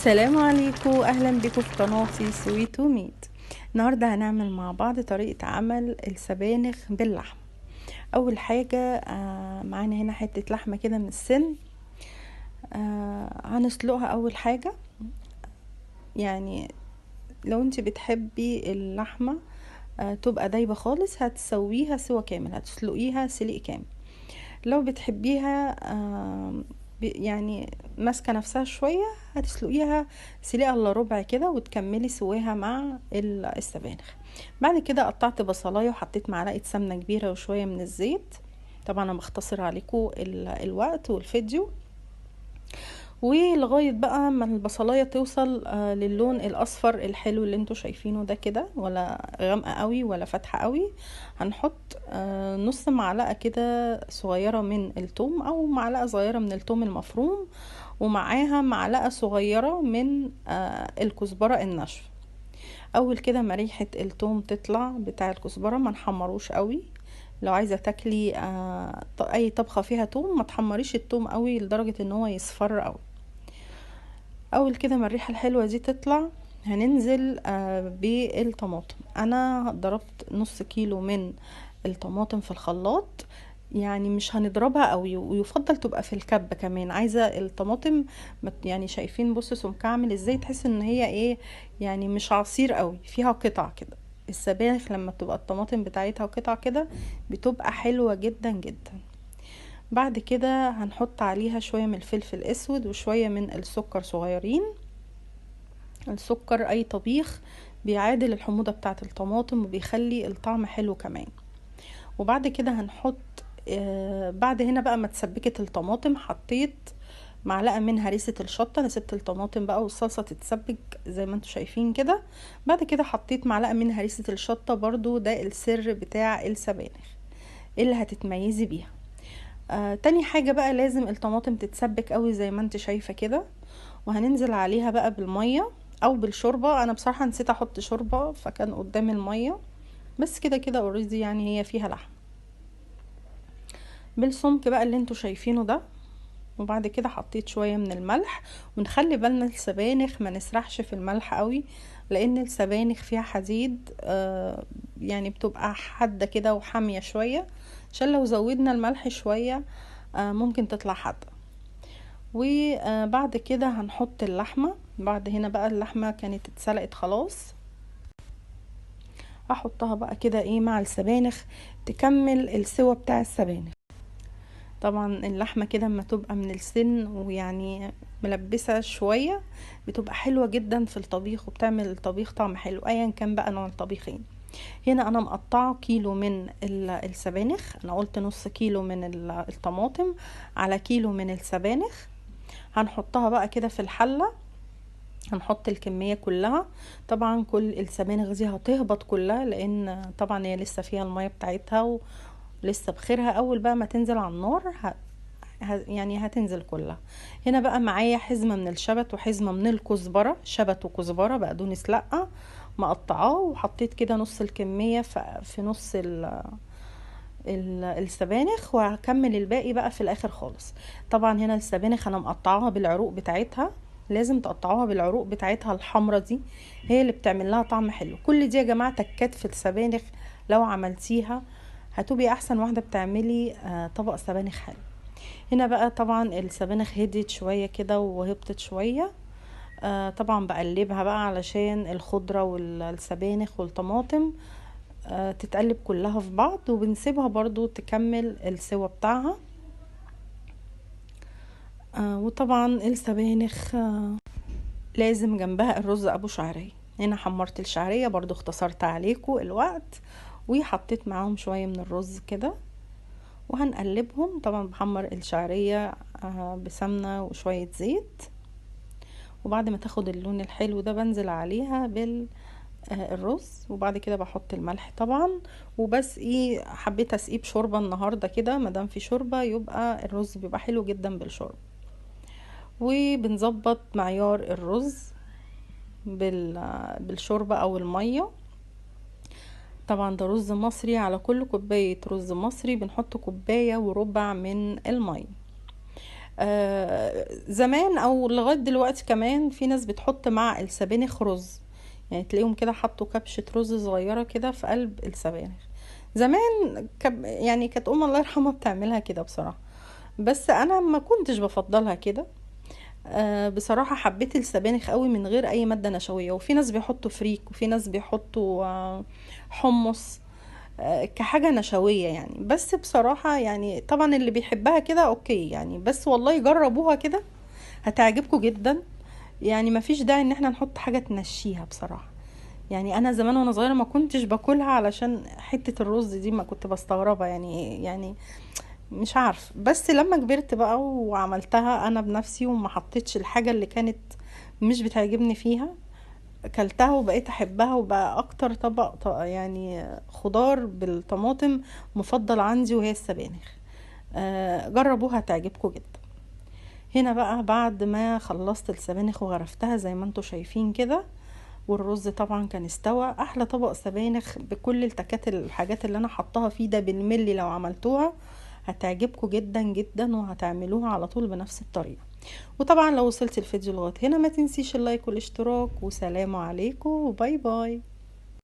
السلام عليكم، اهلا بكم في قناتي سويت وميت. النهارده هنعمل مع بعض طريقه عمل السبانخ باللحم. اول حاجه معانا هنا حته لحمه كده من السن. هنسلقها اول حاجه. يعني لو انت بتحبي اللحمه تبقى دايبه خالص هتسويها سوا كامل، هتسلقيها سلق كامل. لو بتحبيها يعني ماسكه نفسها شويه، هتسلقيها سلقه الا ربع كده وتكملي سواها مع السبانخ. بعد كده قطعت بصلايه وحطيت معلقه سمنه كبيره وشويه من الزيت. طبعا انا بختصر عليكم الوقت والفيديو. ولغايه بقى ما البصلايه توصل للون الاصفر الحلو اللي انتوا شايفينه ده كده، ولا غامقه قوي ولا فاتحه قوي. هنحط نص معلقه كده صغيره من الثوم او معلقه صغيره من الثوم المفروم، ومعاها معلقه صغيره من الكزبره الناشفه. اول كده ما ريحه الثوم تطلع بتاع الكزبره ما نحمروش قوي. لو عايزه تاكلي اي طبخه فيها توم ما تحمريش التوم قوي لدرجه ان هو يصفر قوي. اول كده ما الريحه الحلوه دي تطلع هننزل بالطماطم. انا ضربت نص كيلو من الطماطم في الخلاط، يعني مش هنضربها قوي، ويفضل تبقى في الكبه كمان. عايزه الطماطم يعني شايفين بص سمكها عامل ازاي، تحس ان هي ايه، يعني مش عصير قوي، فيها قطع كده. السبانخ لما بتبقى الطماطم بتاعتها قطع كده بتبقى حلوه جدا جدا. بعد كده هنحط عليها شوية من الفلفل الاسود وشوية من السكر صغيرين. السكر اي طبيخ بيعادل الحموضة بتاعة الطماطم وبيخلي الطعم حلو كمان. وبعد كده هنحط بعد هنا بقى ما تسبكت الطماطم حطيت معلقة من هريسة الشطة. انا سبت الطماطم بقى والصلصة تتسبك زي ما انتوا شايفين كده. بعد كده حطيت معلقة من هريسة الشطة، برضو ده السر بتاع السبانخ اللي هتتميزي بيها. تاني حاجة بقى لازم الطماطم تتسبك قوي زي ما انت شايفة كده، وهننزل عليها بقى بالمية او بالشوربة. انا بصراحة نسيت احط شوربة فكان قدامي المية، بس كده كده اوريدي يعني هي فيها لحم بالسمك بقى اللي انتوا شايفينه ده. وبعد كده حطيت شوية من الملح، ونخلي بالنا السبانخ ما نسرحش في الملح قوي، لان السبانخ فيها حديد يعني بتبقى حادة كده وحامية شوية، عشان لو زودنا الملح شوية ممكن تطلع حادة. وبعد كده هنحط اللحمة. بعد هنا بقى اللحمة كانت اتسلقت خلاص، هحطها بقى كده ايه مع السبانخ تكمل السوا بتاع السبانخ. طبعا اللحمة كده اما تبقى من السن ويعني ملبسة شوية بتبقى حلوة جدا في الطبيخ، وبتعمل الطبيخ طعم حلو ايا كان بقى نوع الطبيخين. هنا انا مقطعه كيلو من السبانخ. انا قلت نص كيلو من الطماطم على كيلو من السبانخ. هنحطها بقى كده في الحلة، هنحط الكمية كلها. طبعا كل السبانخ دي هتهبط كلها لان طبعا هي لسه فيها المية بتاعتها ولسه بخيرها. اول بقى ما تنزل على النار يعني هتنزل كلها. هنا بقى معايا حزمة من الشبت وحزمة من الكزبرة، شبت وكزبرة بقدونس لأ مقطعاه، وحطيت كده نص الكمية في نص السبانخ، وهكمل الباقي بقى في الاخر خالص. طبعا هنا السبانخ انا مقطعاها بالعروق بتاعتها، لازم تقطعوها بالعروق بتاعتها الحمرة دي، هي اللي بتعمل لها طعم حلو. كل دي يا جماعة تكات في السبانخ لو عملتيها هتبقي احسن واحدة بتعملي طبق سبانخ حلو. هنا بقى طبعا السبانخ هديت شوية كده وهبطت شوية. طبعا بقلبها بقى علشان الخضرة والسبانخ والطماطم تتقلب كلها في بعض، وبنسيبها برضو تكمل السوا بتاعها. وطبعا السبانخ لازم جنبها الرز ابو شعرية. هنا حمرت الشعرية برضو، اختصرت عليكم الوقت، وحطيت معاهم شوية من الرز كده وهنقلبهم. طبعا بحمر الشعرية بسمنة وشوية زيت، وبعد ما تاخد اللون الحلو ده بنزل عليها الرز. وبعد كده بحط الملح طبعا، وبس ايه حبيت اسقيه بشوربه النهارده كده، مادام في شوربه يبقى الرز بيبقى حلو جدا بالشوربه. وبنظبط معيار الرز بالشوربه او الميه. طبعا ده رز مصري، على كل كوبايه رز مصري بنحط كوبايه وربع من الميه. زمان او لغاية دلوقتي كمان في ناس بتحط مع السبانخ رز، يعني تلاقيهم كده حطوا كبشة رز صغيرة كده في قلب السبانخ. زمان يعني كانت الله يرحمها بتعملها كده بصراحة، بس انا ما كنتش بفضلها كده. بصراحة حبيت السبانخ قوي من غير اي مادة نشوية، وفي ناس بيحطوا فريك وفي ناس بيحطوا حمص كحاجة نشوية يعني. بس بصراحة يعني طبعا اللي بيحبها كده اوكي يعني، بس والله جربوها كده هتعجبكم جدا. يعني ما فيش داعي ان احنا نحط حاجة تنشيها بصراحة. يعني انا زمان وانا صغيرة ما كنتش باكلها علشان حتة الرز دي، ما كنت بستغربها يعني مش عارف. بس لما كبرت بقى وعملتها انا بنفسي وما حطيتش الحاجة اللي كانت مش بتعجبني فيها، اكلتها وبقيت احبها، وبقى اكتر طبق يعني خضار بالطماطم مفضل عندي وهي السبانخ. جربوها تعجبكم جدا. هنا بقى بعد ما خلصت السبانخ وغرفتها زي ما انتوا شايفين كده، والرز طبعا كان استوى، احلى طبق سبانخ بكل التكات الحاجات اللي انا حطاها فيه ده بالملي. لو عملتوها هتعجبكم جدا جدا، وهتعملوها على طول بنفس الطريقة. وطبعا لو وصلت الفيديو لغاية هنا ما تنسيش اللايك والاشتراك، وسلام عليكم وباي باي.